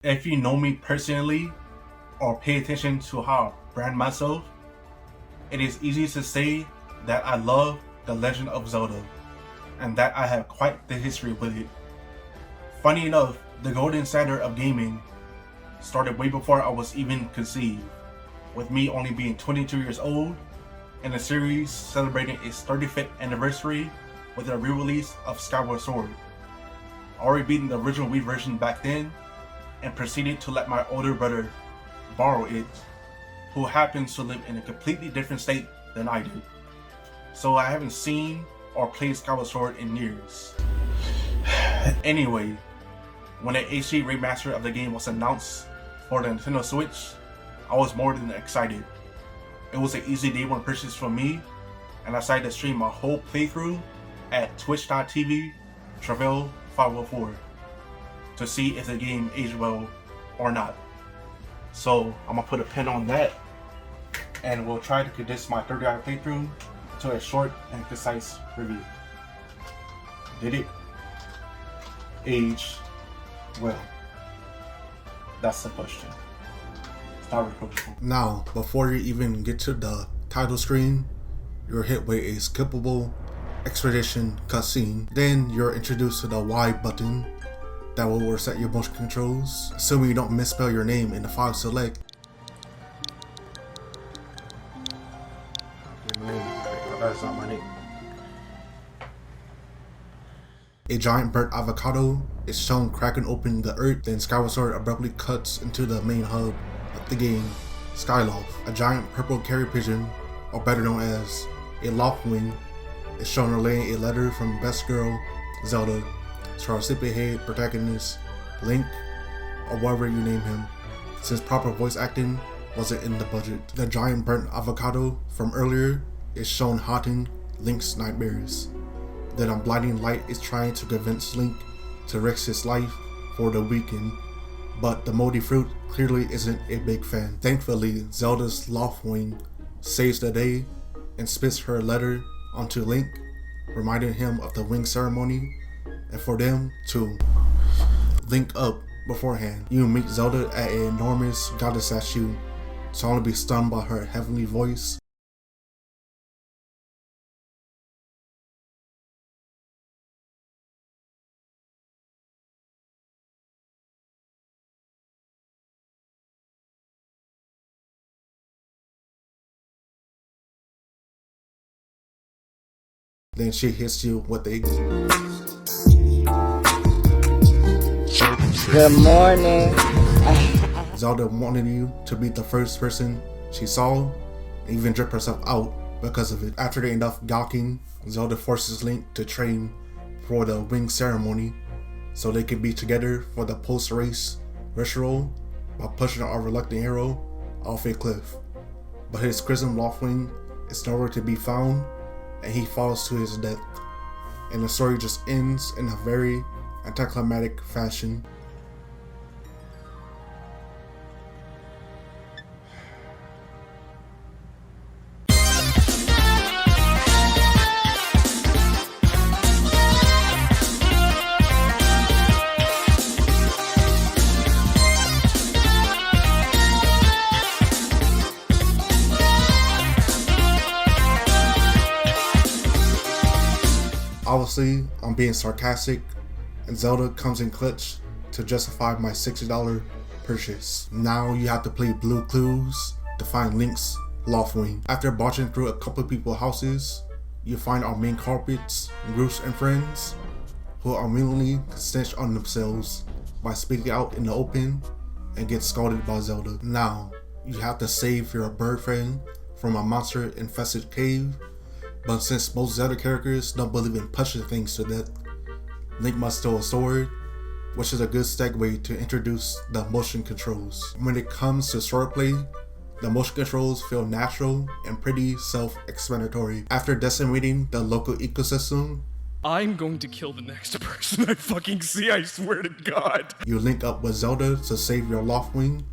If you know me personally or pay attention to how I brand myself, it is easy to say that I love The Legend of Zelda and that I have quite the history with it. Funny enough, the golden standard of gaming started way before I was even conceived, with me only being 22 years old and the series celebrating its 35th anniversary with a re-release of Skyward Sword. Already beating the original Wii version back then and proceeded to let my older brother borrow it, who happens to live in a completely different state than I do. So I haven't seen or played Skyward Sword in years. Anyway, when the HD remaster of the game was announced for the Nintendo Switch, I was more than excited. It was an easy day one purchase for me, and I decided to stream my whole playthrough at twitch.tv/Travel504 to see if the game aged well or not. So I'm gonna put a pin on that, and we'll try to condense my 30-hour playthrough to a short and concise review. Did it age well? That's the question. It's not reproachful. Now, before you even get to the title screen, you're hit with a skippable expedition cutscene. Then you're introduced to the Y button that will reset your motion controls, assuming you don't misspell your name in the file select. That's not my name. A giant burnt avocado is shown cracking open the earth, then Skyward Sword abruptly cuts into the main hub of the game, Skyloft. A giant purple carrier pigeon, or better known as a Loftwing, is shown relaying a letter from best girl Zelda to our sleepyhead protagonist Link, or whatever you name him, since proper voice acting wasn't in the budget. The giant burnt avocado from earlier is shown haunting Link's nightmares. Then a blinding light is trying to convince Link to risk his life for the weekend, but the moldy fruit clearly isn't a big fan. Thankfully, Zelda's Loftwing saves the day and spits her letter onto Link, reminding him of the wing ceremony and for them to link up beforehand. You meet Zelda at an enormous goddess statue, to only be stunned by her heavenly voice. Then she hits you with a good morning. Zelda wanted you to be the first person she saw, and even drip herself out because of it. After enough gawking, Zelda forces Link to train for the wing ceremony so they can be together for the post-race ritual by pushing our reluctant hero off a cliff. But his Chrism Loftwing is nowhere to be found, and he falls to his death. And the story just ends in a very anticlimactic fashion. Obviously, I'm being sarcastic, and Zelda comes in clutch to justify my $60 purchase. Now you have to play Blue Clues to find Link's Loftwing. After barging through a couple people's houses, you find our main culprits, Groose and friends, who immediately snitch on themselves by speaking out in the open and get scolded by Zelda. Now, you have to save your bird friend from a monster-infested cave, but since most Zelda characters don't believe in punching things to death, Link must steal a sword, which is a good segue to introduce the motion controls. When it comes to swordplay, the motion controls feel natural and pretty self-explanatory. After decimating the local ecosystem, I'm going to kill the next person I fucking see, I swear to God. You link up with Zelda to save your Loftwing.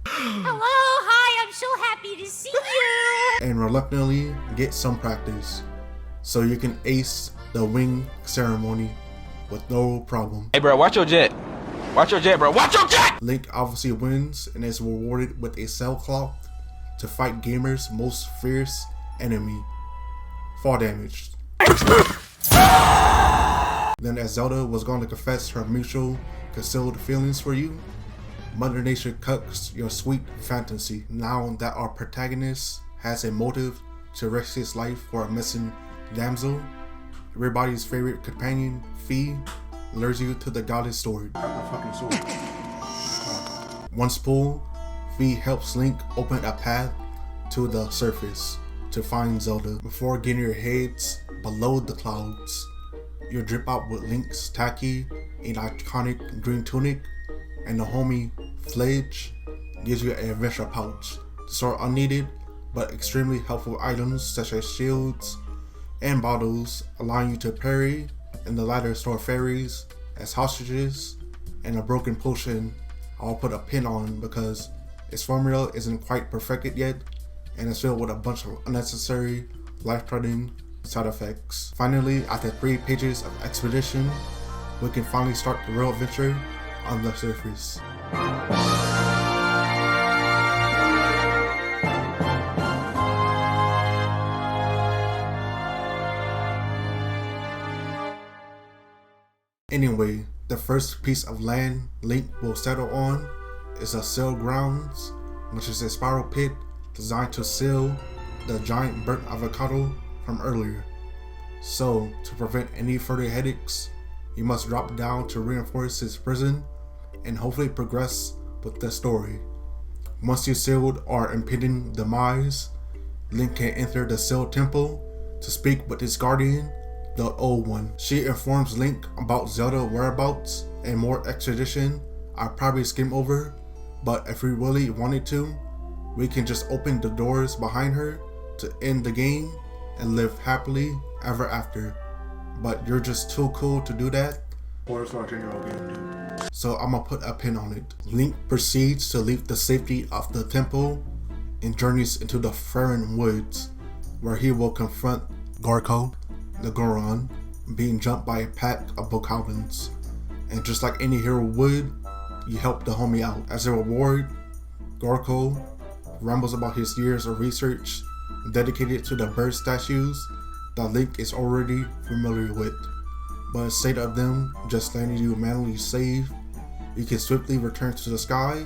Hello, hi, I'm so happy to see you. And reluctantly get some practice, so you can ace the wing ceremony with no problem. Hey bro, watch your jet. Watch your jet, bro. Watch your jet! Link obviously wins and is rewarded with a cell cloth to fight gamers' most fierce enemy, fall damage. Then as Zelda was going to confess her mutual concealed feelings for you, Mother Nature cuts your sweet fantasy. Now that our protagonist has a motive to risk his life for a missing damsel, everybody's favorite companion, Fee, lures you to the goddess sword. Once pulled, Fee helps Link open a path to the surface to find Zelda. Before getting your heads below the clouds, you'll drip out with Link's tacky and iconic green tunic, and the homie Fledge gives you an adventure pouch to store unneeded but extremely helpful items such as shields and bottles, allowing you to parry, and the latter store fairies as hostages, and a broken potion I'll put a pin on because its formula isn't quite perfected yet and is filled with a bunch of unnecessary life-threatening side effects. Finally, after 3 pages of expedition, we can finally start the real adventure on the surface. Anyway, the first piece of land Link will settle on is the Seal Grounds, which is a spiral pit designed to seal the giant burnt avocado from earlier. So, to prevent any further headaches, you must drop down to reinforce his prison and hopefully progress with the story. Once you sealed our impending demise, Link can enter the Seal Temple to speak with his guardian, the Old One. She informs Link about Zelda's whereabouts and more expedition I'll probably skim over, but if we really wanted to, we can just open the doors behind her to end the game and live happily ever after. But you're just too cool to do that. So I'ma put a pin on it. Link proceeds to leave the safety of the temple and journeys into the Ferren Woods, where he will confront Gorko, the Goron, being jumped by a pack of Bokoblins. And just like any hero would, you help the homie out. As a reward, Gorko rambles about his years of research dedicated to the bird statues that Link is already familiar with. But instead of them just letting you manually save, you can swiftly return to the sky,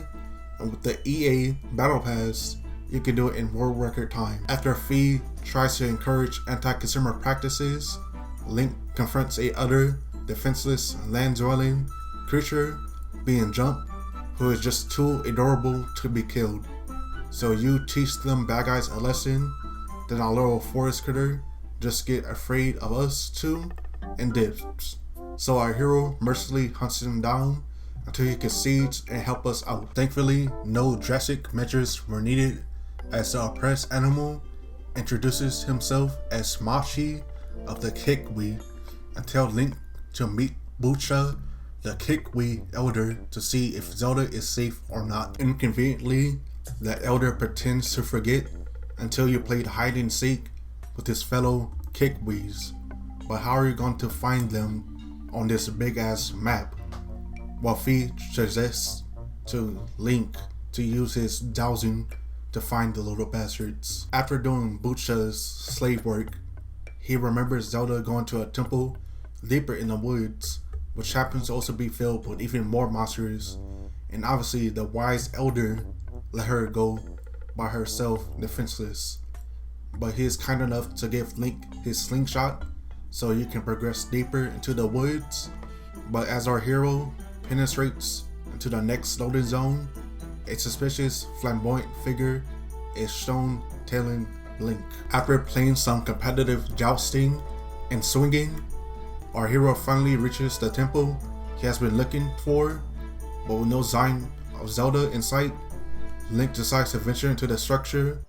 and with the EA Battle Pass, you can do it in world record time. After Fee tries to encourage anti-consumer practices, Link confronts a other defenseless land-dwelling creature being jumped, who is just too adorable to be killed. So you teach them bad guys a lesson, then our little forest critter just get afraid of us too and dips. So our hero mercilessly hunts him down until he concedes and help us out. Thankfully, no drastic measures were needed, as the oppressed animal introduces himself as Smashi of the Kikwi and tells Link to meet Bucha, the Kikwi elder, to see if Zelda is safe or not. Inconveniently, the elder pretends to forget until you played hide and seek with his fellow Kikwis. But how are you going to find them on this big ass map? While Fee suggests to Link to use his dowsing to find the little bastards. After doing Bucha's slave work, he remembers Zelda going to a temple deeper in the woods, which happens to also be filled with even more monsters, and obviously the wise elder let her go by herself defenseless. But he is kind enough to give Link his slingshot so you can progress deeper into the woods. But as our hero penetrates into the next loading zone, a suspicious flamboyant figure is shown tailing Link. After playing some competitive jousting and swinging, our hero finally reaches the temple he has been looking for, but with no sign of Zelda in sight, Link decides to venture into the structure.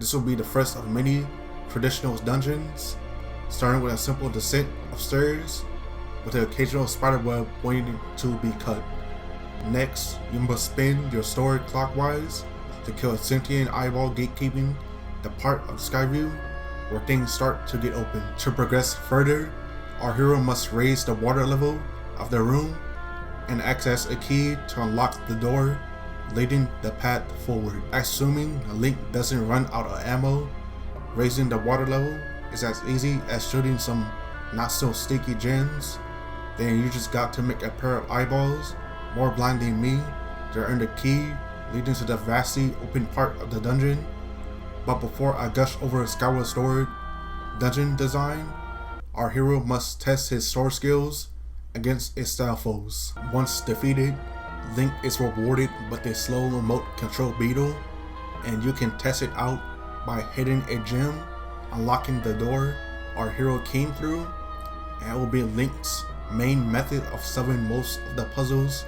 This will be the first of many traditional dungeons, starting with a simple descent of stairs with the occasional spiderweb waiting to be cut. Next, you must spin your sword clockwise to kill a sentient eyeball gatekeeping the part of Skyview where things start to get open. To progress further, our hero must raise the water level of the room and access a key to unlock the door leading the path forward. Assuming Link doesn't run out of ammo, raising the water level is as easy as shooting some not so sticky gems. Then you just got to make a pair of eyeballs more blind than me to earn the key leading to the vastly open part of the dungeon. But before I gush over Skyward Sword dungeon design, our hero must test his sword skills against its style foes. Once defeated, Link is rewarded with a slow remote control beetle, and you can test it out by hitting a gem, unlocking the door our hero came through, and it will be Link's main method of solving most of the puzzles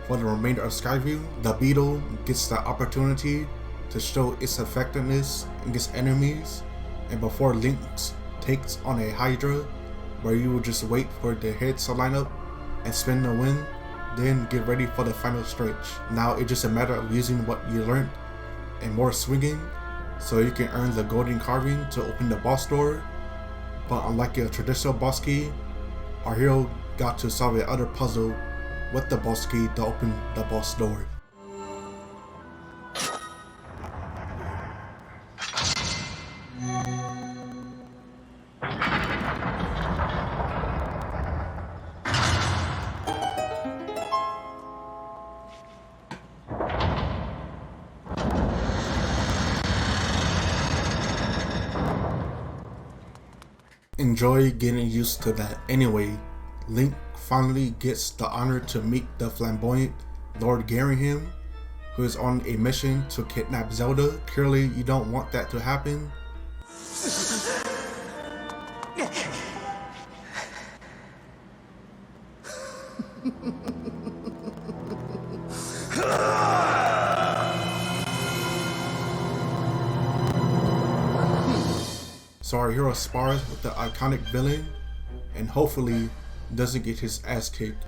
for the remainder of Skyview. The beetle gets the opportunity to show its effectiveness against enemies, and before Link takes on a Hydra, where you will just wait for the heads to line up and spin the wind, then get ready for the final stretch. Now it's just a matter of using what you learned and more swinging so you can earn the golden carving to open the boss door. But unlike a traditional boss key, our hero got to solve the other puzzle with the boss key to open the boss door. Enjoy getting used to that. Anyway, Link finally gets the honor to meet the flamboyant Lord Garringham, who is on a mission to kidnap Zelda. Clearly, you don't want that to happen. So our hero spars with the iconic villain and hopefully doesn't get his ass kicked.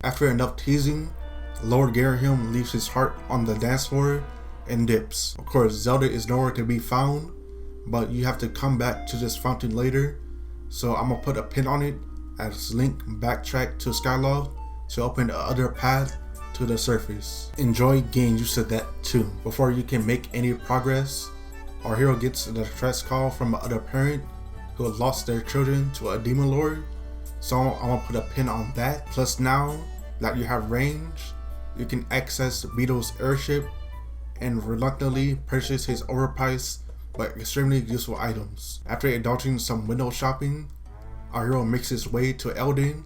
After enough teasing, Lord Garringham leaves his heart on the dance floor and dips. Of course, Zelda is nowhere to be found, but you have to come back to this fountain later, so I'm gonna put a pin on it as Link backtrack to Skyloft to open the other path to the surface. Enjoy getting used to that too. Before you can make any progress, our hero gets a distress call from another parent who had lost their children to a demon lord, so I'm gonna put a pin on that. Plus, now that you have range, you can access Beetle's airship and reluctantly purchase his overpriced but extremely useful items. After indulging some window shopping, our hero makes his way to Elden,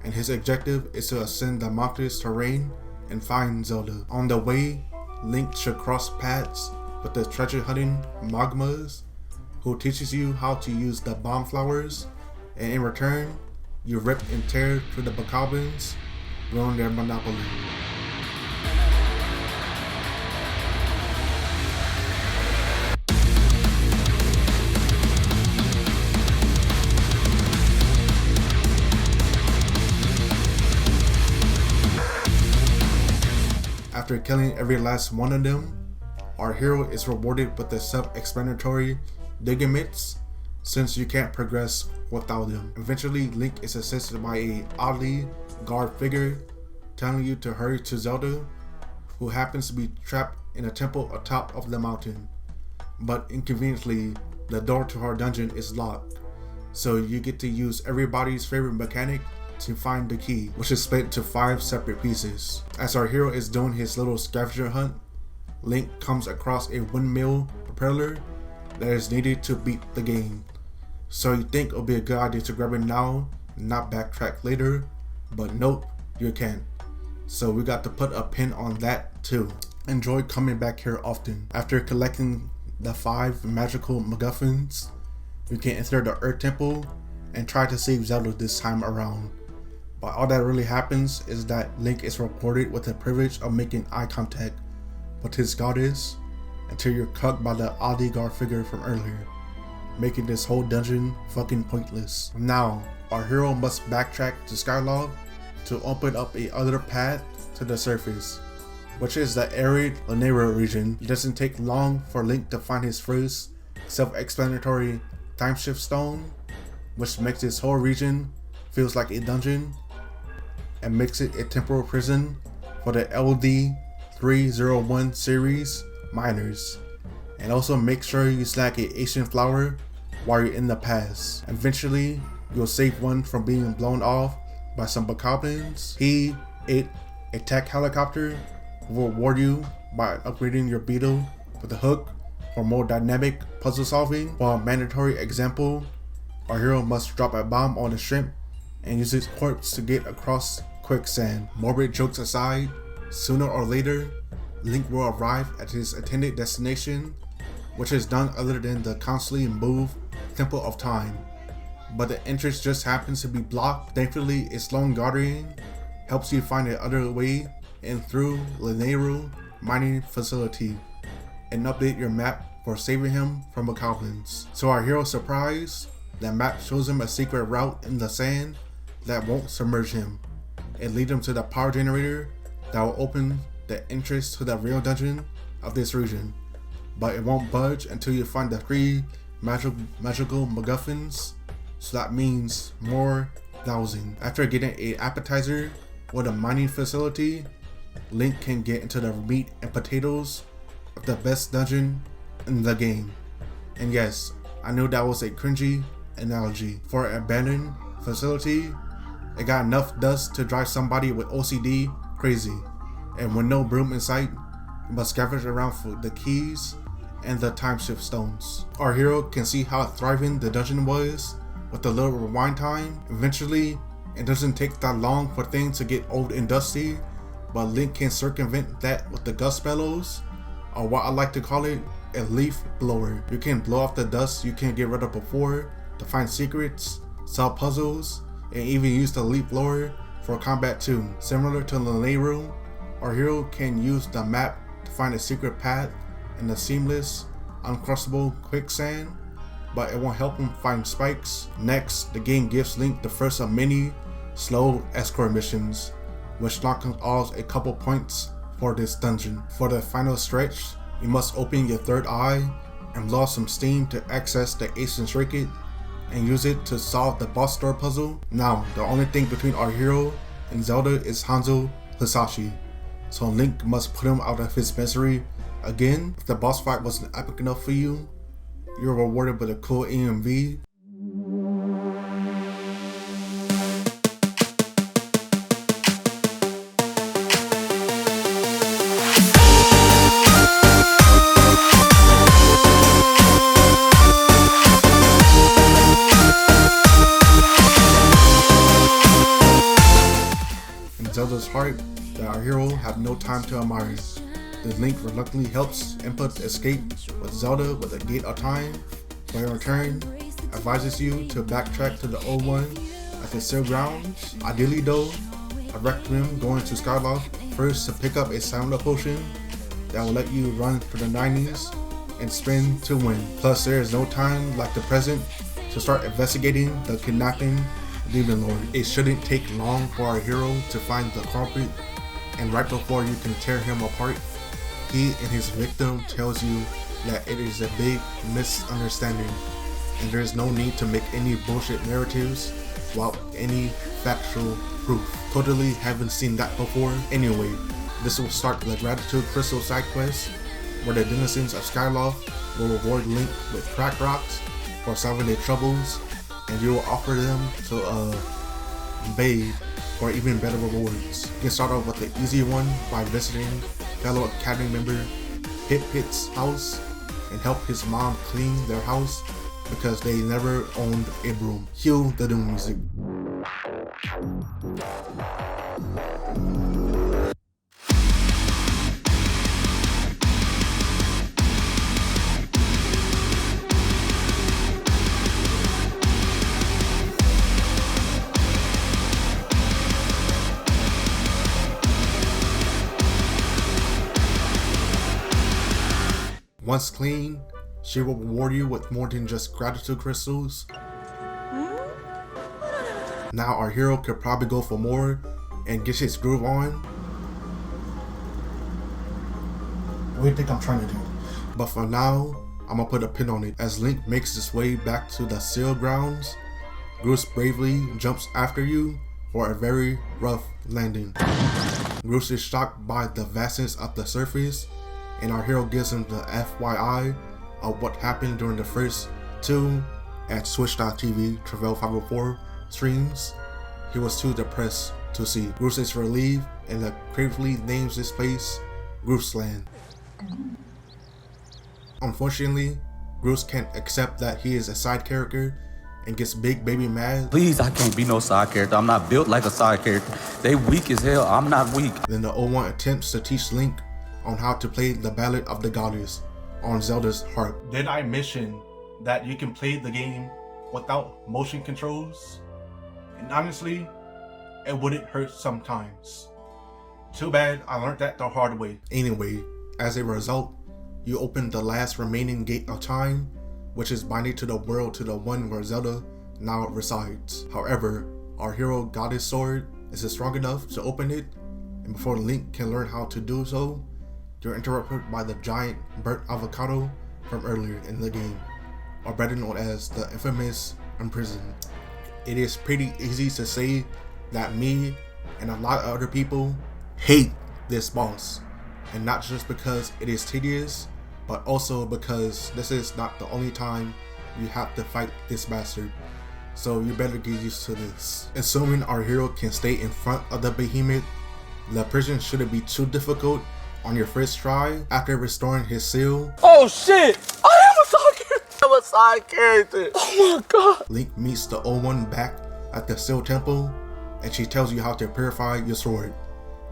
and his objective is to ascend the mountainous terrain and find Zelda. On the way, Link should cross paths with the treasure hunting Magmas, who teaches you how to use the bomb flowers, and in return, you rip and tear through the Bokoblins, ruin their monopoly. After killing every last one of them, our hero is rewarded with the self-explanatory Digamits, since you can't progress without them. Eventually, Link is assisted by a oddly guard figure telling you to hurry to Zelda, who happens to be trapped in a temple atop of the mountain. But inconveniently, the door to her dungeon is locked, so you get to use everybody's favorite mechanic to find the key, which is split into 5 separate pieces. As our hero is doing his little scavenger hunt, Link comes across a windmill propeller that is needed to beat the game. So you think it'll be a good idea to grab it now and not backtrack later, but nope, you can't. So we got to put a pin on that too. Enjoy coming back here often. After collecting the 5 magical MacGuffins, you can enter the Earth Temple and try to save Zelda this time around. But all that really happens is that Link is rewarded with the privilege of making eye contact with his goddess until you're cut by the Odegar figure from earlier, making this whole dungeon fucking pointless. Now, our hero must backtrack to Skyloft to open up a other path to the surface, which is the arid Lanera region. It doesn't take long for Link to find his first self-explanatory timeshift stone, which makes this whole region feels like a dungeon and makes it a temporal prison for the LD301 series miners. And also make sure you snag a ancient flower while you're in the past. Eventually, you'll save one from being blown off by some bokoblins. A tech helicopter will reward you by upgrading your beetle with a hook for more dynamic puzzle solving. For a mandatory example, our hero must drop a bomb on a shrimp and use its corpse to get across quicksand. Morbid jokes aside, sooner or later, Link will arrive at his intended destination, which is none other than the constantly moved Temple of Time. But the entrance just happens to be blocked. Thankfully, its lone guardian helps you find the other way in through Lanera mining facility and update your map for saving him from bokoblins. So our hero's surprise, the map shows him a secret route in the sand that won't submerge him and lead him to the power generator that will open the entrance to the real dungeon of this region. But it won't budge until you find the 3 magical MacGuffins, so that means more dowsing. After getting an appetizer with a mining facility, Link can get into the meat and potatoes of the best dungeon in the game. And yes, I know that was a cringy analogy. For an abandoned facility, it got enough dust to drive somebody with OCD crazy. And with no broom in sight, you must scavenge around for the keys and the timeshift stones. Our hero can see how thriving the dungeon was with a little rewind time. Eventually, it doesn't take that long for things to get old and dusty, but Link can circumvent that with the gust bellows, or what I like to call it, a leaf blower. You can blow off the dust you can't get rid of before to find secrets, solve puzzles, and even use the leaf blower for combat too. Similar to Lanera, our hero can use the map to find a secret path in the seamless, uncrossable quicksand, but it won't help him find spikes. Next, the game gives Link the first of many slow escort missions, which knock off a couple points for this dungeon. For the final stretch, you must open your third eye and blow some steam to access the ancient trinket and use it to solve the boss door puzzle. Now, the only thing between our hero and Zelda is Hanzo Hasashi, so Link must put him out of his misery again. If the boss fight wasn't epic enough for you, you're rewarded with a cool EMV. In Zelda's heart, that our hero have no time to admire. The Link reluctantly helps input escape with Zelda with a gate of time, but in return, advises you to backtrack to the old one at the Seal Grounds. Ideally though, I recommend going to Skyloft first to pick up a Stamina potion that will let you run for the 90s and spin to win. Plus, there is no time like the present to start investigating the kidnapping Demon Lord. It shouldn't take long for our hero to find the culprit, and right before you can tear him apart, he and his victim tells you that it is a big misunderstanding and there is no need to make any bullshit narratives without any factual proof. Totally haven't seen that before. Anyway, this will start the Gratitude Crystal side quest, where the denizens of Skyloft will reward Link with crack rocks for solving their troubles, and you will offer them to bathe for even better rewards. You can start off with the easy one by visiting fellow Academy member Hip Hit's house and help his mom clean their house because they never owned a broom. Cue the doom music. Once clean, she will reward you with more than just gratitude crystals. Now our hero could probably go for more and get his groove on. What do you think I'm trying to do? But for now, I'm gonna put a pin on it. As Link makes his way back to the seal grounds, Groose bravely jumps after you for a very rough landing. Groose is shocked by the vastness of the surface, and our hero gives him the FYI of what happened during the first two at Switch.tv Travail 504 streams. He was too depressed to see. Groose is relieved and creatively names this place Grooseland. Unfortunately, Groose can't accept that he is a side character and gets big baby mad. Please, I can't be no side character. I'm not built like a side character. They weak as hell. I'm not weak. Then the old one attempts to teach Link on how to play the Ballad of the Goddess on Zelda's harp. Did I mention that you can play the game without motion controls? And honestly, it wouldn't hurt sometimes. Too bad I learned that the hard way. Anyway, as a result, you open the last remaining gate of time, which is binding to the world to the one where Zelda now resides. However, our hero got his sword, is strong enough to open it, and before Link can learn how to do so, you're interrupted by the giant burnt avocado from earlier in the game, or better known as the infamous Imprisoned. It is pretty easy to say that me and a lot of other people hate this boss, and not just because it is tedious, but also because this is not the only time you have to fight this bastard. So you better get used to this. Assuming our hero can stay in front of the behemoth, the prison shouldn't be too difficult on your first try. After restoring his seal, Oh shit! I am a side character! I'm a side character! Oh my god! Link meets the old one back at the Seal Temple, and she tells you how to purify your sword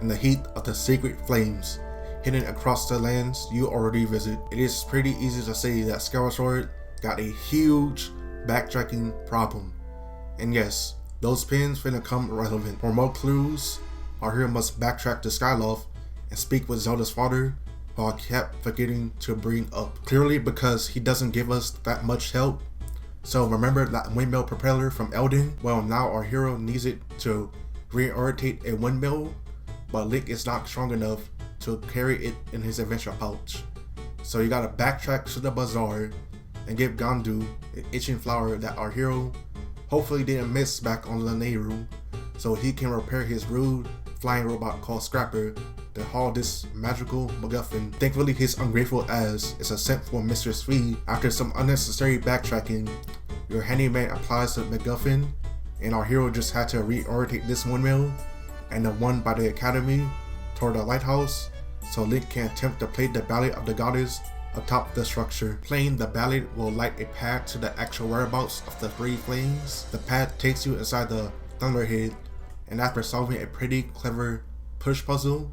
in the heat of the sacred flames hidden across the lands you already visit. It is pretty easy to say that Skyward Sword got a huge backtracking problem. And yes, those pins finna come relevant. For more clues, our hero must backtrack to Skyloft and speak with Zelda's father, who I kept forgetting to bring up. Clearly because he doesn't give us that much help. So remember that windmill propeller from Elden? Well, now our hero needs it to reorientate a windmill, but Link is not strong enough to carry it in his adventure pouch. So you gotta backtrack to the bazaar and give Gandu an itching flower that our hero hopefully didn't miss back on Lanayru, so he can repair his rude flying robot called Scrapper to haul this magical MacGuffin. Thankfully his ungrateful ass is a sent for Mistress Fee. After some unnecessary backtracking, your handyman applies the MacGuffin, and our hero just had to reorientate this windmill and the one by the academy toward the lighthouse, so Link can attempt to play the Ballad of the Goddess atop the structure. Playing the ballad will light a path to the actual whereabouts of the three flames. The path takes you inside the Thunderhead, and after solving a pretty clever push puzzle,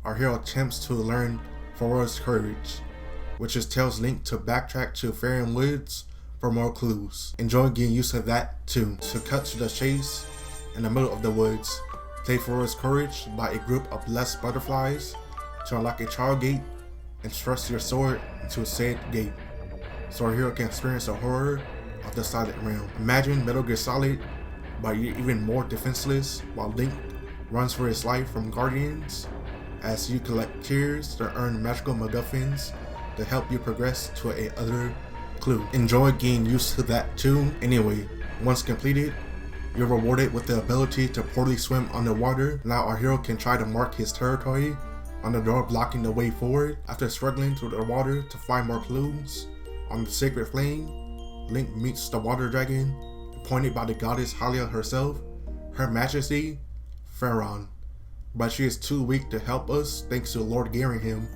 our hero attempts to learn Fora's Courage, which just tells Link to backtrack to Faerun Woods for more clues. Enjoy getting used to that too. To cut to the chase, in the middle of the woods, play Fora's Courage by a group of blessed butterflies to unlock a child gate and thrust your sword into said gate, so our hero can experience the horror of the Silent Realm. Imagine Metal Gear Solid, but you're even more defenseless while Link runs for his life from Guardians as you collect tears to earn magical MacGuffins to help you progress to a other clue. Enjoy getting used to that too. Anyway, once completed, you're rewarded with the ability to poorly swim underwater. Now our hero can try to mark his territory on the door blocking the way forward. After struggling through the water to find more clues on the sacred flame, Link meets the water dragon appointed by the goddess Hylia herself, Her Majesty Faerun. But she is too weak to help us thanks to Lord Garinham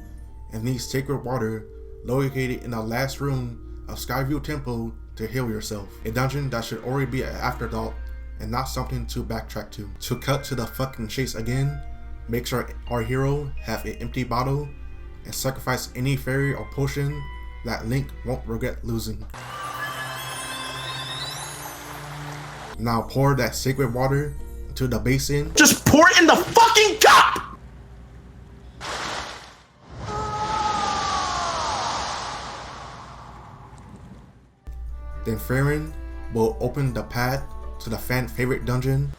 and needs sacred water located in the last room of Skyview Temple to heal yourself. A dungeon that should already be an afterthought and not something to backtrack to. To cut to the fucking chase again, make sure our hero have an empty bottle and sacrifice any fairy or potion that Link won't regret losing. Now pour that sacred water into the basin. Just pour it in the fucking cup! Then Farron will open the path to the fan favorite dungeon.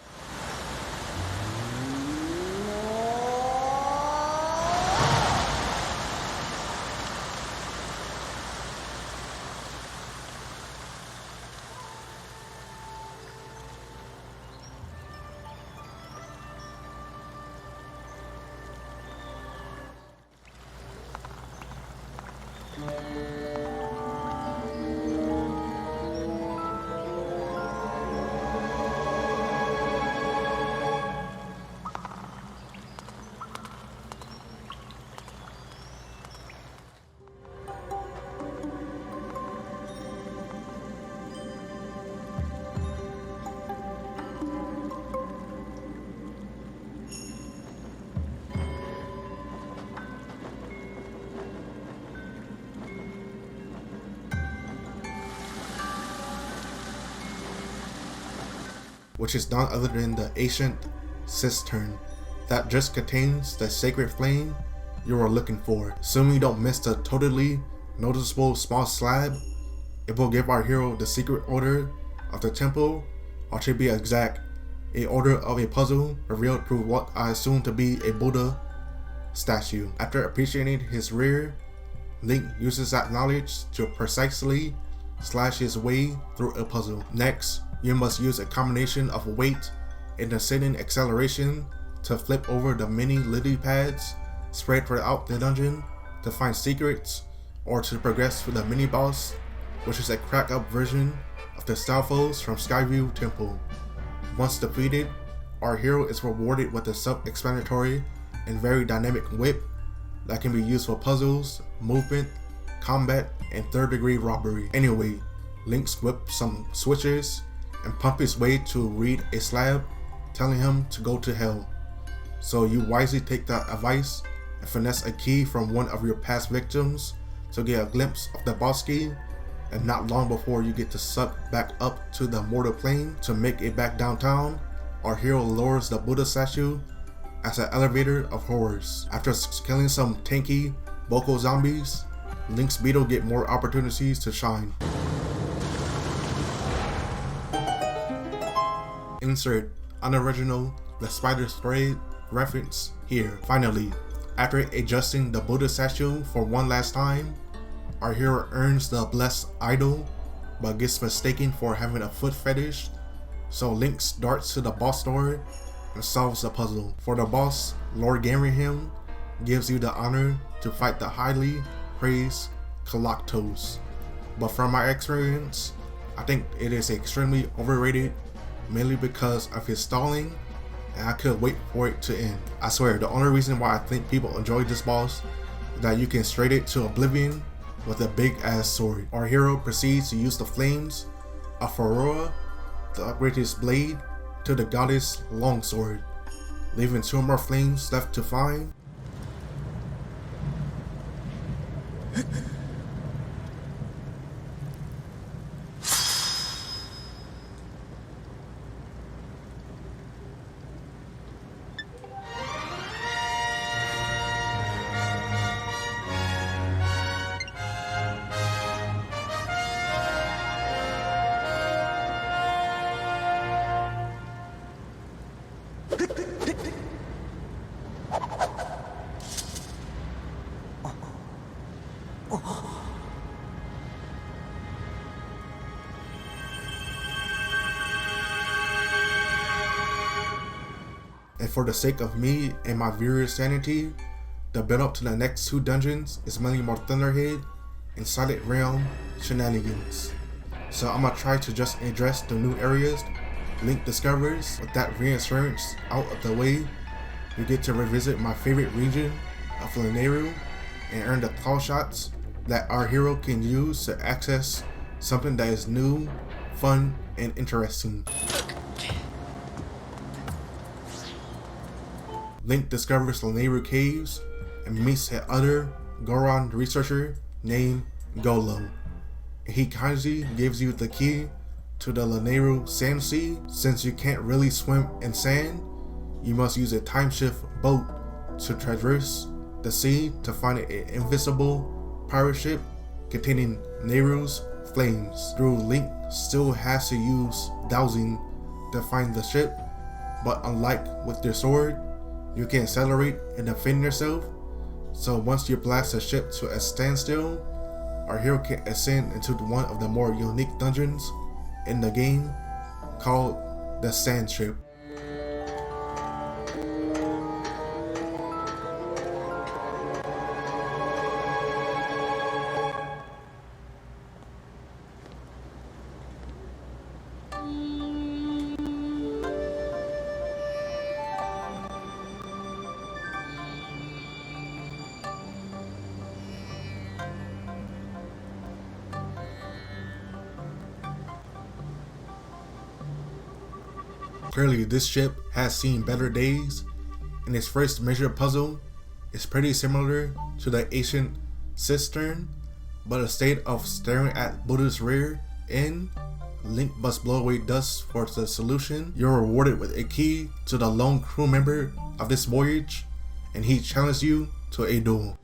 Which is none other than the ancient cistern that just contains the sacred flame you are looking for. Assuming you don't miss the totally noticeable small slab, it will give our hero the secret order of the temple, or to be exact, a order of a puzzle revealed through what I assume to be a Buddha statue. After appreciating his rear, Link uses that knowledge to precisely slash his way through a puzzle. Next, you must use a combination of weight and ascending acceleration to flip over the many lily pads spread throughout the dungeon to find secrets or to progress through the mini boss, which is a cracked up version of the Stalfos from Skyview Temple. Once defeated, our hero is rewarded with a self-explanatory and very dynamic whip that can be used for puzzles, movement, combat, and third-degree robbery. Anyway, Link's whip some switches and pump his way to read a slab telling him to go to hell. So you wisely take the advice and finesse a key from one of your past victims to get a glimpse of the boss key, and not long before you get to suck back up to the mortal plane to make it back downtown, our hero lowers the Buddha statue as an elevator of horrors. After killing some tanky vocal zombies, Link's Beetle get more opportunities to shine. Insert unoriginal The Spider's Thread reference here. Finally, after adjusting the Buddha statue for one last time, our hero earns the blessed idol but gets mistaken for having a foot fetish, so Link darts to the boss door and solves the puzzle. For the boss, Lord Gamerham gives you the honor to fight the highly praised Galactos, but from my experience, I think it is extremely overrated, mainly because of his stalling, and I couldn't wait for it to end. I swear, the only reason why I think people enjoy this boss is that you can straight it to oblivion with a big ass sword. Our hero proceeds to use the flames of Aurora to upgrade his blade to the goddess longsword, leaving 2 more flames left to find. And for the sake of me and my viewers' sanity, the build up to the next 2 dungeons is mainly more Thunderhead and Silent Realm shenanigans. So I'm gonna try to just address the new areas Link discovers. With that reassurance out of the way, we get to revisit my favorite region of Lanayru and earn the tall shots that our hero can use to access something that is new, fun, and interesting. Link discovers Lanayru caves and meets an other Goron researcher named Golo. He kindly gives you the key to the Lanayru Sand Sea. Since you can't really swim in sand, you must use a time shift boat to traverse the sea to find an invisible pirate ship containing Nehru's flames. Through Link still has to use dowsing to find the ship, but unlike with your sword, you can accelerate and defend yourself. So once you blast the ship to a standstill, our hero can ascend into one of the more unique dungeons in the game called the Sand Ship. Clearly, this ship has seen better days, and its first major puzzle is pretty similar to the ancient cistern, but instead of staring at Buddha's rear end, Link must blow away dust for the solution. You're rewarded with a key to the lone crew member of this voyage, and he challenged you to a duel.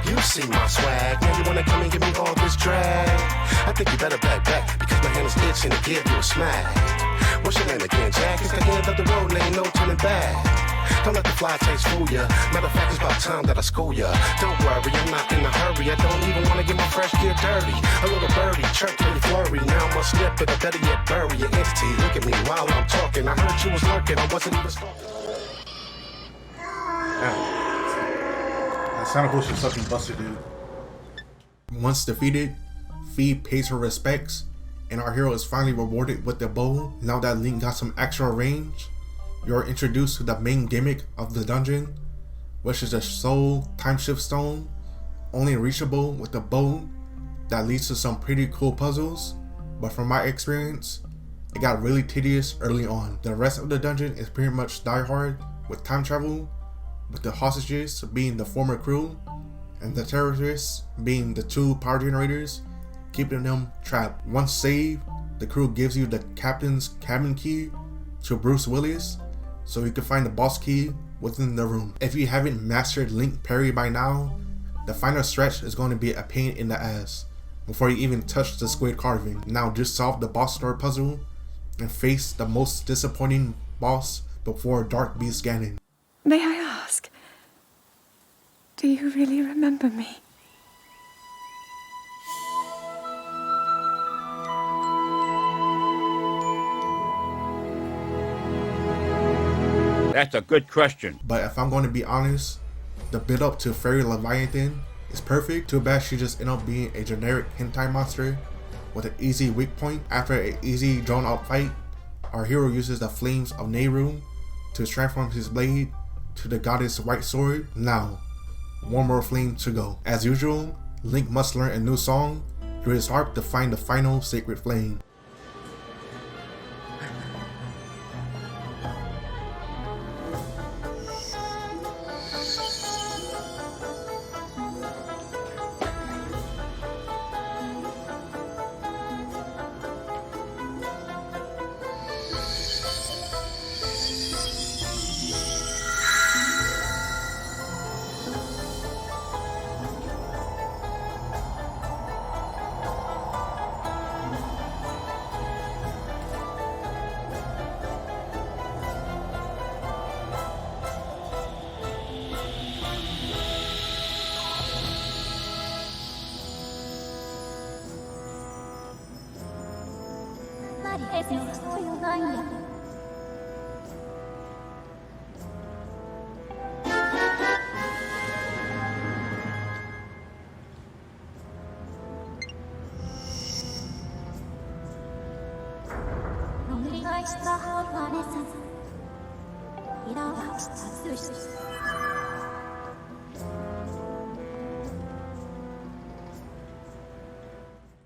You see my swag, now you wanna come and give me all this drag. I think you better back, because my hand is itching to give you a smack. What's your name again, Jack? It's the end of the road, and ain't no turning back. Don't let the fly taste fool ya. Matter of fact, it's about time that I school ya. Don't worry, I'm not in a hurry. I don't even wanna get my fresh gear dirty. A little birdie, chirp pretty flurry. Now I'm a snip it, or better yet bury your entity. Look at me while I'm talking. I heard you was lurking, I wasn't even stalking. That sounded bullshit fucking busted, dude. Once defeated, Fee pays her respects, and our hero is finally rewarded with the bow. Now that Link got some extra range, you're introduced to the main gimmick of the dungeon, which is a soul time shift stone, only reachable with a bow that leads to some pretty cool puzzles, but from my experience, it got really tedious early on. The rest of the dungeon is pretty much die hard with time travel, with the hostages being the former crew, and the terrorists being the two power generators, keeping them trapped. Once saved, the crew gives you the captain's cabin key to Bruce Willis, so you can find the boss key within the room. If you haven't mastered Link Parry by now, the final stretch is going to be a pain in the ass before you even touch the squid carving. Now just solve the boss door puzzle and face the most disappointing boss before Dark Beast Ganon. May I ask, do you really remember me? That's a good question. But if I'm going to be honest, the build up to Fairy Leviathan is perfect. Too bad she just ended up being a generic hentai monster with an easy weak point. After an easy drawn out fight, our hero uses the flames of Nehru to transform his blade to the goddess White Sword. Now, one more flame to go. As usual, Link must learn a new song through his harp to find the final sacred flame.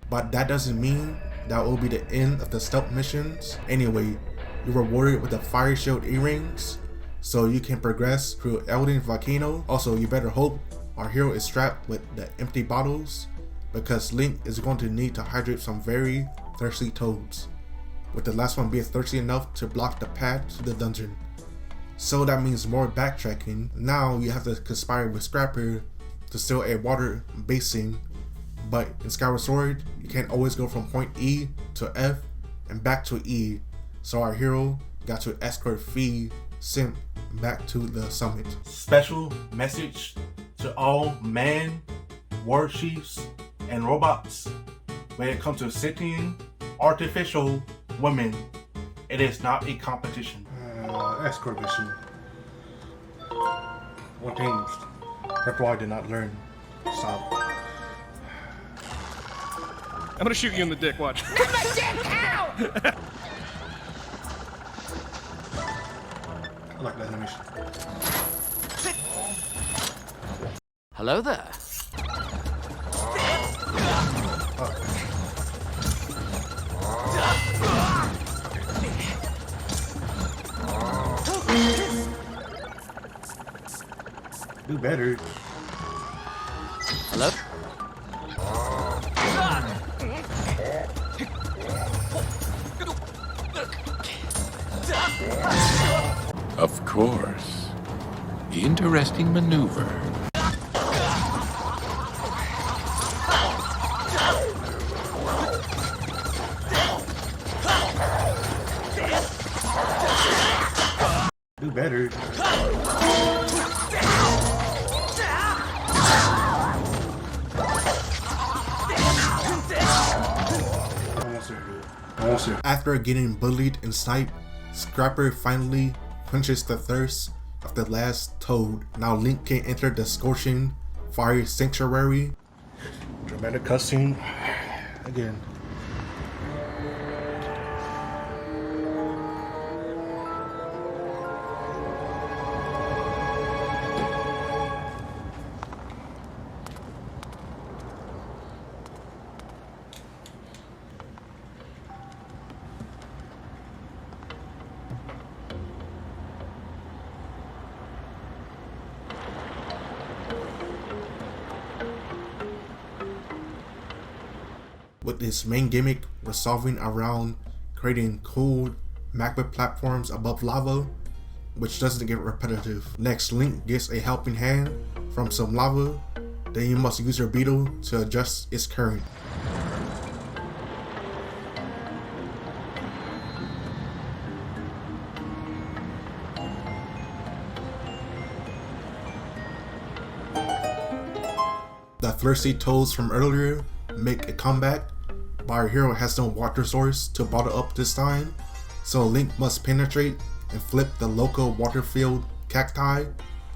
But that doesn't mean that will be the end of the stealth missions. Anyway, You're rewarded with the fire shield earrings, so you can progress through Elden Volcano. Also, you better hope our hero is strapped with the empty bottles, because Link is going to need to hydrate some very thirsty toads, with the last one being thirsty enough to block the path to the dungeon. So that means more backtracking. Now you have to conspire with Scrapper to steal a water basin, but in Skyward Sword, you can't always go from point E to F and back to E, so our hero got to escort Fee Simp back to the summit. Special message to all man, war chiefs, and robots. When it comes to sentient, artificial women, it is not a competition. Escort mission. One thing Reploid did not learn. Stop. I'm gonna shoot you in the dick, watch. I like the animation. Hello there. Do better. Hello? Of course. Interesting maneuver. Do better. After getting bullied and sniped, Scrapper finally quenches the thirst of the last toad. Now Link can enter the scorching fire sanctuary. Dramatic cutscene again. With its main gimmick resolving around creating cool magma platforms above lava, which doesn't get repetitive. Next, Link gets a helping hand from some lava, then you must use your beetle to adjust its current. The thirsty toads from earlier make a comeback, but our hero has no water source to bottle up this time, so Link must penetrate and flip the local water-filled cacti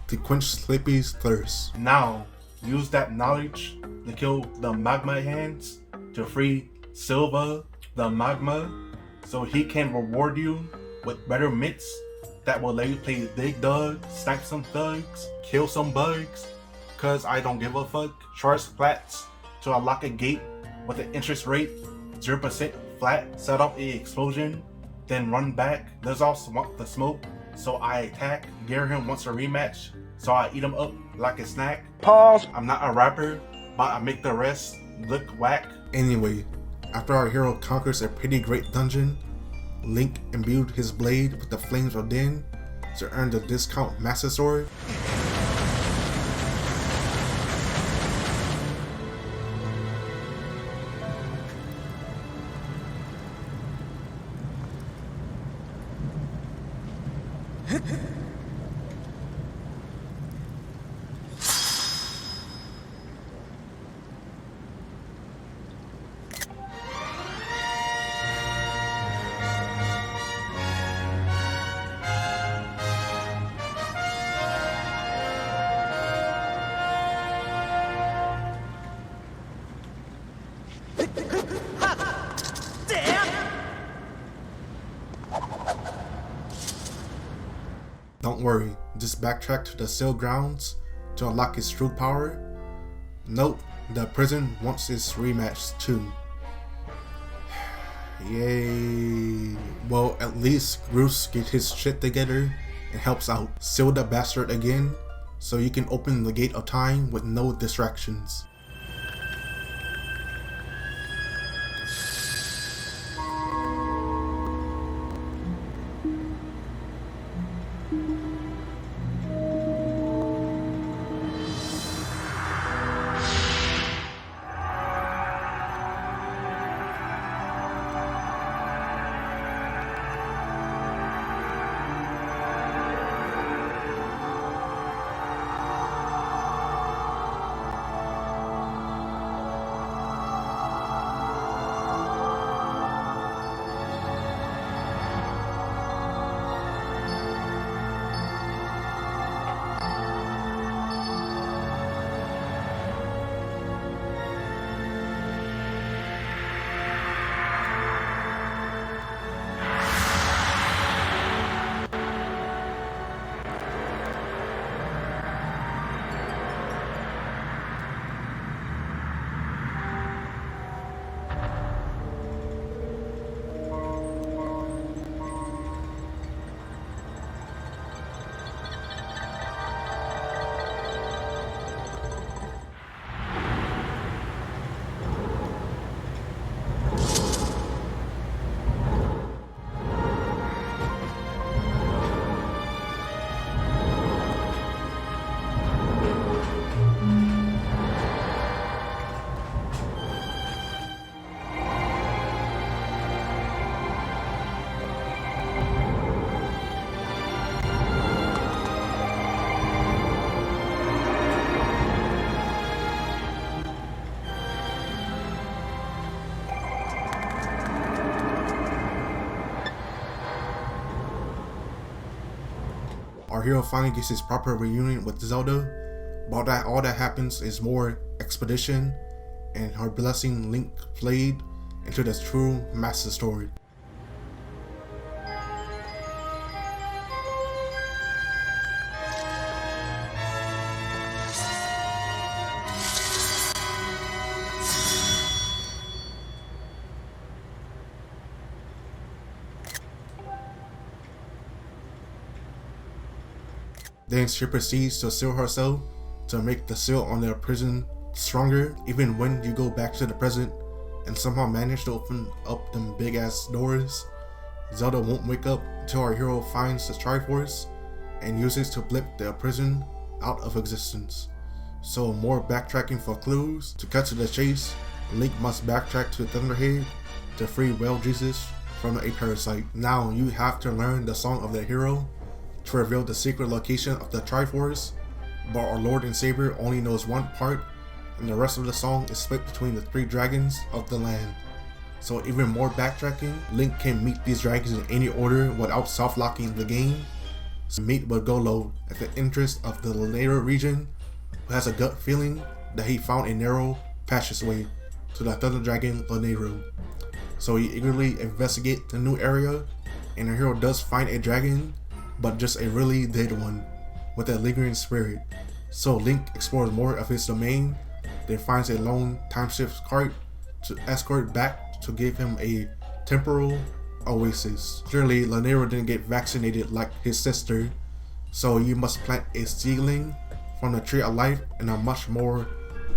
to quench Slippy's thirst. Now, use that knowledge to kill the magma hands to free Silva, the magma, so he can reward you with better mitts that will let you play Big Dog, snipe some thugs, kill some bugs, cause I don't give a fuck. Charge flats to unlock a gate with an interest rate 0% flat, set off a explosion, then run back. Does all the smoke, so I attack. Garrett wants a rematch, so I eat him up like a snack. Pause. I'm not a rapper, but I make the rest look whack. Anyway, after our hero conquers a pretty great dungeon, Link imbued his blade with the flames of Din to earn the discount Master Sword. Don't worry, just backtrack to the Seal grounds to unlock his true power. Note, the prison wants its rematch too. Yay. Well, at least Bruce gets his shit together and helps out. Seal the bastard again, so you can open the gate of time with no distractions. Our hero finally gets his proper reunion with Zelda, but all that happens is more expedition and her blessing Link played into the true master story. Then she proceeds to seal herself to make the seal on their prison stronger. Even when you go back to the present and somehow manage to open up them big ass doors, Zelda won't wake up until our hero finds the Triforce and uses to blip the prison out of existence. So more backtracking for clues. To cut to the chase, Link must backtrack to Thunderhead to free Well Jesus from a parasite. Now you have to learn the song of the hero to reveal the secret location of the Triforce, but our Lord and Savior only knows one part, and the rest of the song is split between the 3 dragons of the land. So even more backtracking, Link can meet these dragons in any order without soft-locking the game. So meet with Golo at the entrance of the Lanayru region, who has a gut feeling that he found a narrow passageway to the Thunder Dragon Lanayru. So he eagerly investigates the new area, and our hero does find a dragon, but just a really dead one with a lingering spirit. So Link explores more of his domain, then finds a lone timeshift cart to escort back to give him a temporal oasis. Clearly, Lanayru didn't get vaccinated like his sister, so you must plant a seedling from the Tree of Life in a much more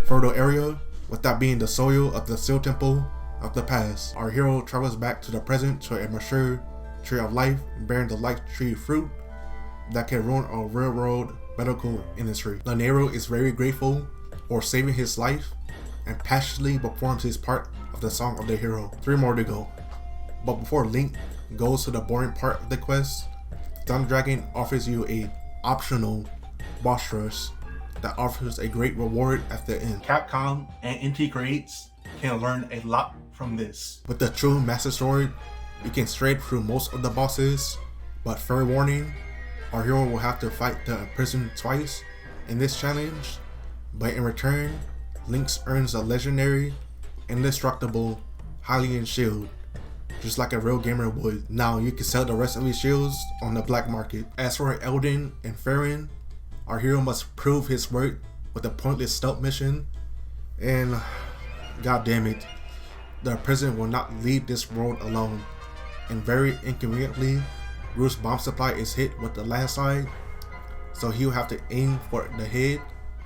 fertile area, with that being the soil of the Seal Temple of the past. Our hero travels back to the present to a mature Tree of Life bearing the life tree fruit that can ruin our real world medical industry. Lanayru is very grateful for saving his life and passionately performs his part of the song of the hero. 3 more to go. But before Link goes to the boring part of the quest, Thunder Dragon offers you a optional boss rush that offers a great reward at the end. Capcom and NT Creates can learn a lot from this. With the true Master Sword, you can straight through most of the bosses, but fair warning, our hero will have to fight the prison twice in this challenge, but in return, Link earns a legendary, indestructible Hylian shield, just like a real gamer would. Now you can sell the rest of his shields on the black market. As for Elden and Farron, our hero must prove his worth with a pointless stealth mission, and god damn it, the prison will not leave this world alone, and very inconveniently, Groot's bomb supply is hit with the landslide, so he'll have to aim for the head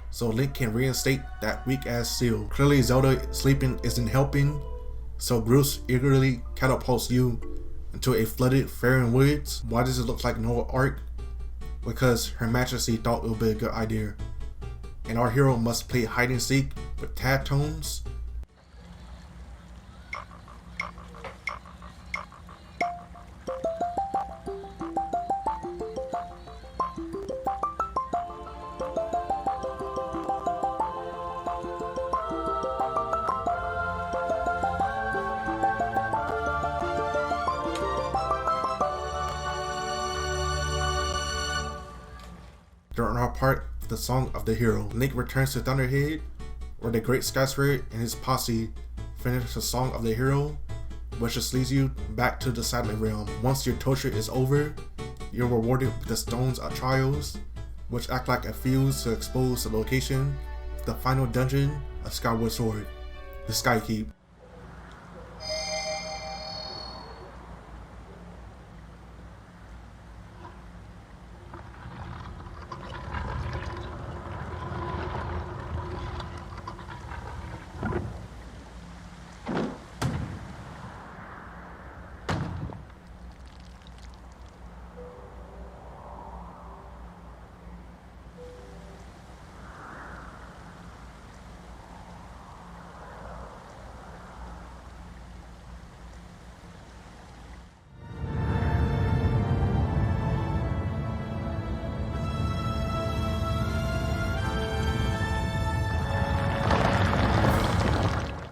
so Link can reinstate that weak ass seal. Clearly Zelda sleeping isn't helping, so Groot eagerly catapults you into a flooded Faron Woods. Why does it look like Noah Ark? Because Her Majesty thought it would be a good idea, and our hero must play hide and seek with tad tones. During our part of the Song of the Hero, Link returns to Thunderhead, where the Great Sky Spirit and his posse finish the Song of the Hero, which just leads you back to the Silent Realm. Once your torture is over, you're rewarded with the Stones of Trials, which act like a fuse to expose the location of the final dungeon of Skyward Sword, the Sky Keep.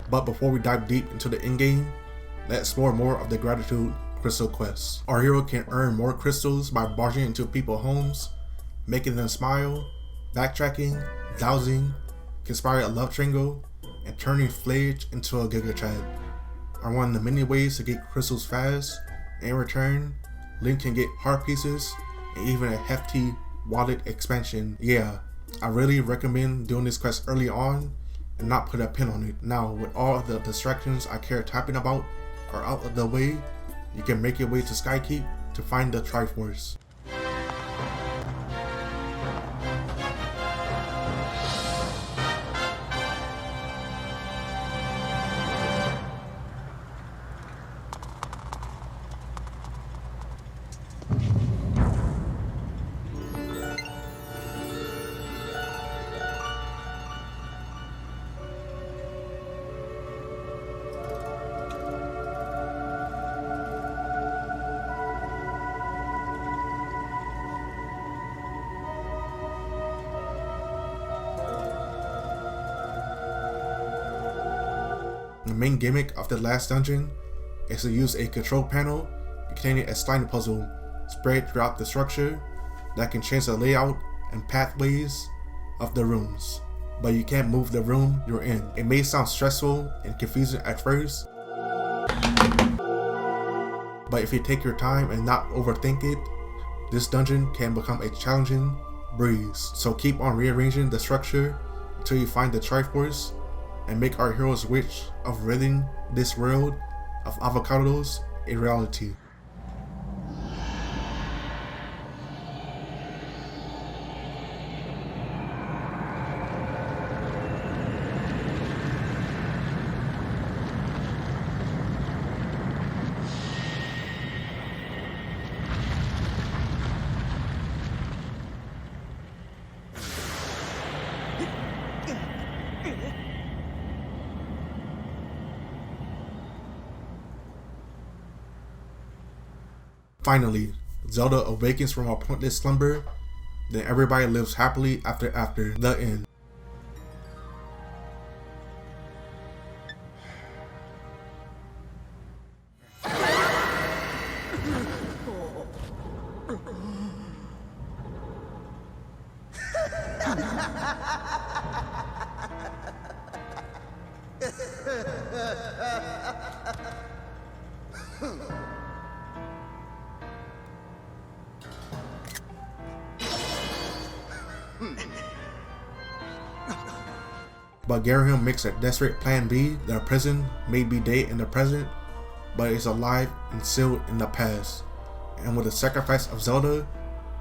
But before we dive deep into the endgame, let's explore more of the Gratitude Crystal Quest. Our hero can earn more crystals by barging into people's homes, making them smile, backtracking, dowsing, conspiring a love triangle, and turning Fledge into a Giga Chad are one of the many ways to get crystals fast. In return, Link can get heart pieces and even a hefty wallet expansion. Yeah, I really recommend doing this quest early on and not put a pin on it. Now, with all the distractions I care typing about are out of the way, you can make your way to Skykeep to find the Triforce. The main gimmick of the last dungeon is to use a control panel containing a sliding puzzle spread throughout the structure that can change the layout and pathways of the rooms, but you can't move the room you're in. It may sound stressful and confusing at first, but if you take your time and not overthink it, this dungeon can become a challenging breeze. So keep on rearranging the structure until you find the Triforce and make our hero's wish of ridding this world of avocados a reality. Finally, Zelda awakens from a pointless slumber, then everybody lives happily after the end. but Garahim makes a desperate plan B. Their prison may be dead in the present, but is alive and sealed in the past. And with the sacrifice of Zelda,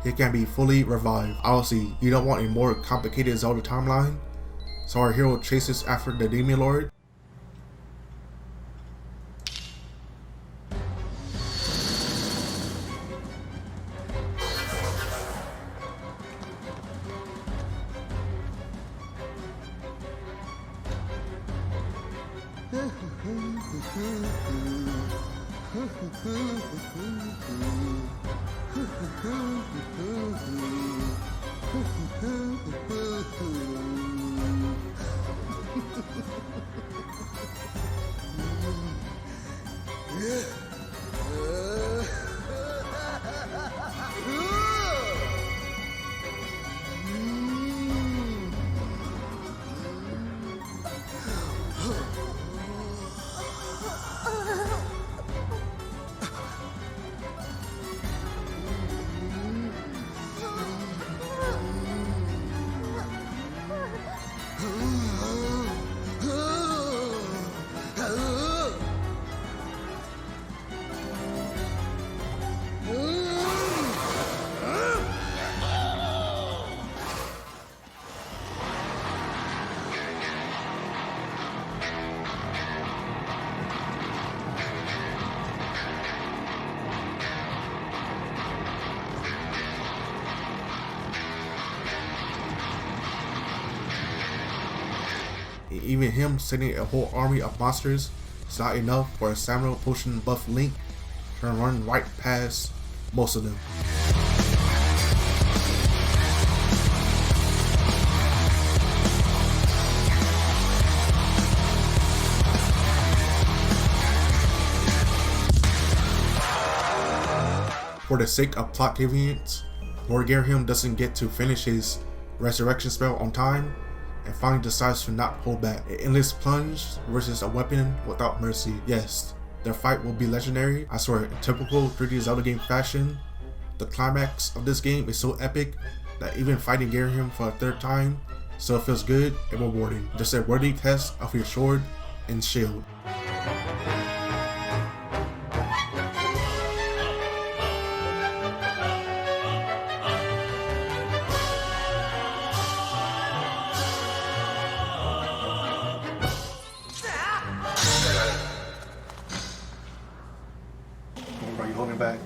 he can be fully revived. Obviously, you don't want a more complicated Zelda timeline, so our hero chases after the Demon Lord. Even him sending a whole army of monsters is not enough for a stamina potion buff Link to run right past most of them. For the sake of plot convenience, Lord Garahim doesn't get to finish his resurrection spell on time, and finally decides to not hold back. An endless plunge versus a weapon without mercy. Yes, their fight will be legendary. I swear, in typical 3D Zelda game fashion, the climax of this game is so epic that even fighting Garahim for a third time still feels good and rewarding. Just a worthy test of your sword and shield. Are you holding back?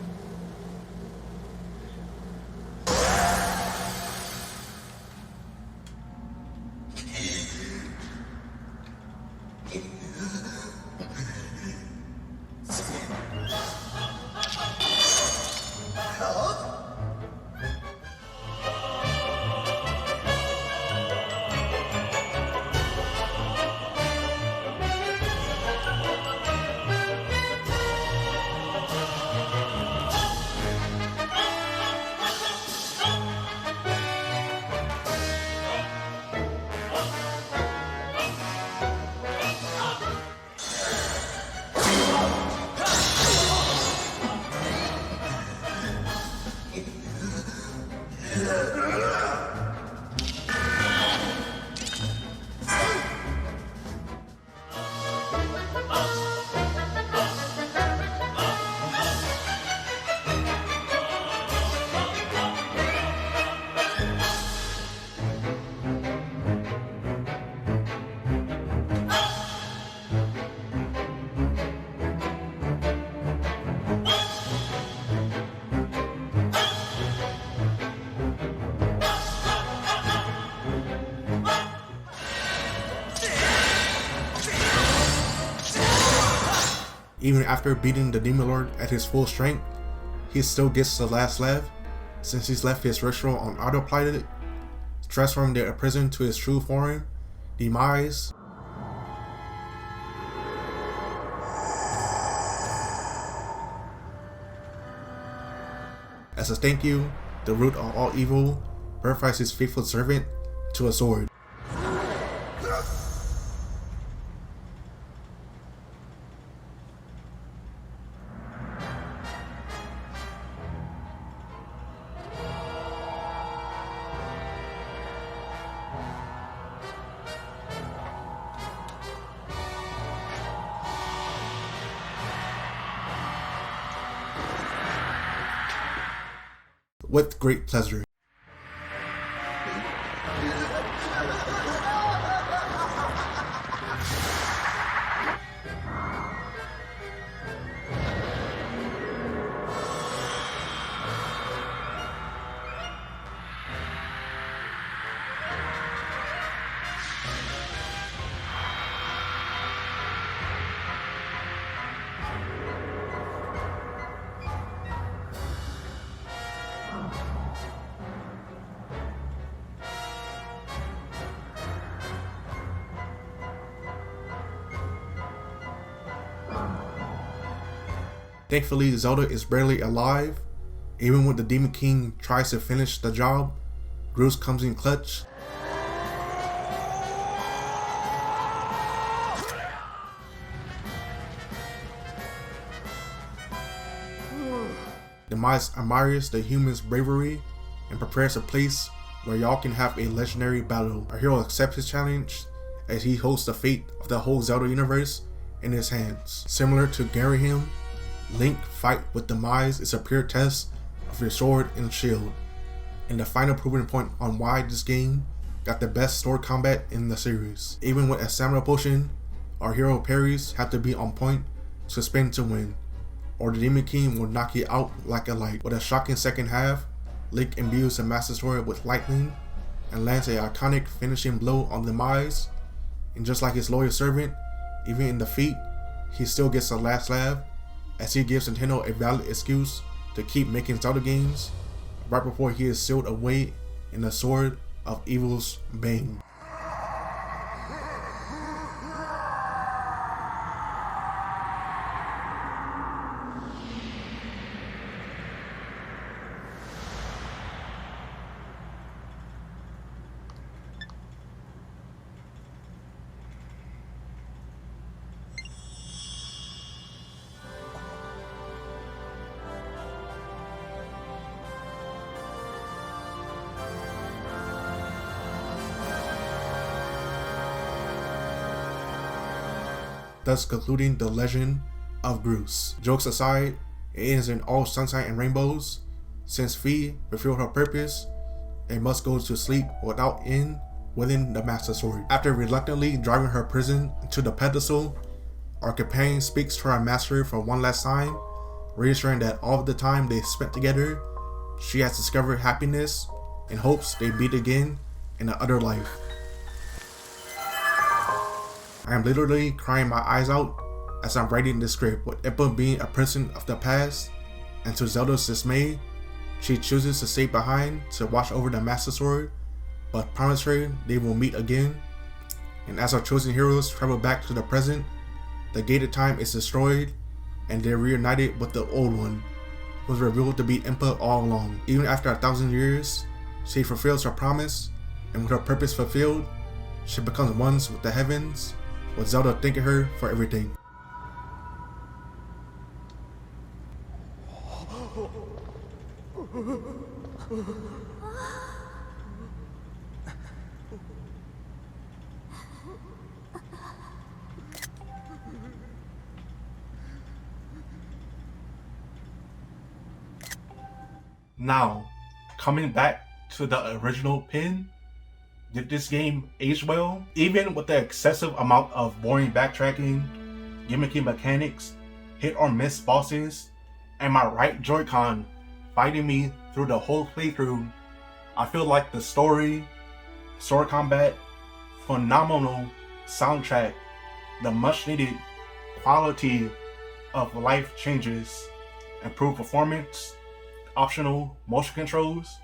Even after beating the Demon Lord at his full strength, he still gets the last laugh, since he's left his ritual on autopilot, transforming their prison to his true form, demise. As a thank you, the root of all evil purifies his faithful servant to a sword. with great pleasure. Thankfully, Zelda is barely alive. Even when the Demon King tries to finish the job, Groose comes in clutch. The Mice admires the human's bravery and prepares a place where y'all can have a legendary battle. Our hero accepts his challenge as he holds the fate of the whole Zelda universe in his hands. Similar to Garihim, Link fight with the Mice is a pure test of your sword and shield, and the final proving point on why this game got the best sword combat in the series. Even with a stamina potion, our hero parries have to be on point to spin to win, or the Demon King will knock you out like a light. With a shocking second half, Link imbues the Master Sword with lightning and lands an iconic finishing blow on the Mice, and just like his loyal servant, even in defeat, he still gets the last laugh as he gives Nintendo a valid excuse to keep making Zelda games right before he is sealed away in the Sword of Evil's bane. Thus concluding the legend of Groose. Jokes aside, it ends in all sunshine and rainbows. Since Fi fulfilled her purpose and must go to sleep without end wielding the Master Sword. After reluctantly driving her prison to the pedestal, our companion speaks to our master for one last time, reassuring that all of the time they spent together, she has discovered happiness and hopes they meet again in the other life. I am literally crying my eyes out as I'm writing this script, with Impa being a person of the past, and to Zelda's dismay, she chooses to stay behind to watch over the Master Sword, but promise her they will meet again. And as our chosen heroes travel back to the present, the gated time is destroyed, and they're reunited with the old one, who was revealed to be Impa all along. Even after 1,000 years, she fulfills her promise, and with her purpose fulfilled, she becomes one with the heavens, with Zelda thanking her for everything. Now, coming back to the original pin, did this game age well? Even with the excessive amount of boring backtracking, gimmicky mechanics, hit or miss bosses, and my right Joy-Con fighting me through the whole playthrough, I feel like the story, sword combat, phenomenal soundtrack, the much needed quality of life changes, improved performance, optional motion controls,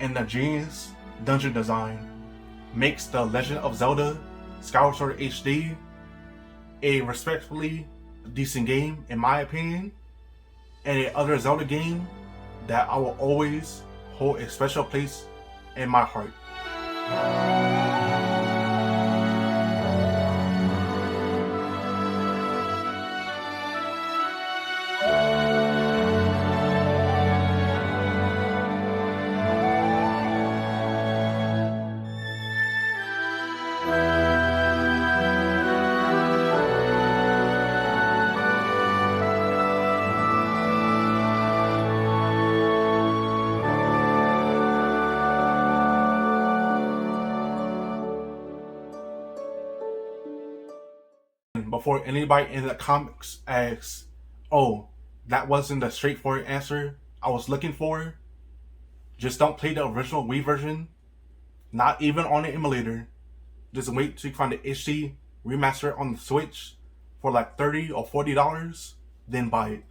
and the genius dungeon design makes The Legend of Zelda Skyward Sword HD a respectfully decent game in my opinion, and a other Zelda game that I will always hold a special place in my heart. before anybody in the comments asks, oh, that wasn't the straightforward answer I was looking for, just don't play the original Wii version, not even on the emulator. Just wait till you find the HD remaster on the Switch for like $30 or $40, then buy it.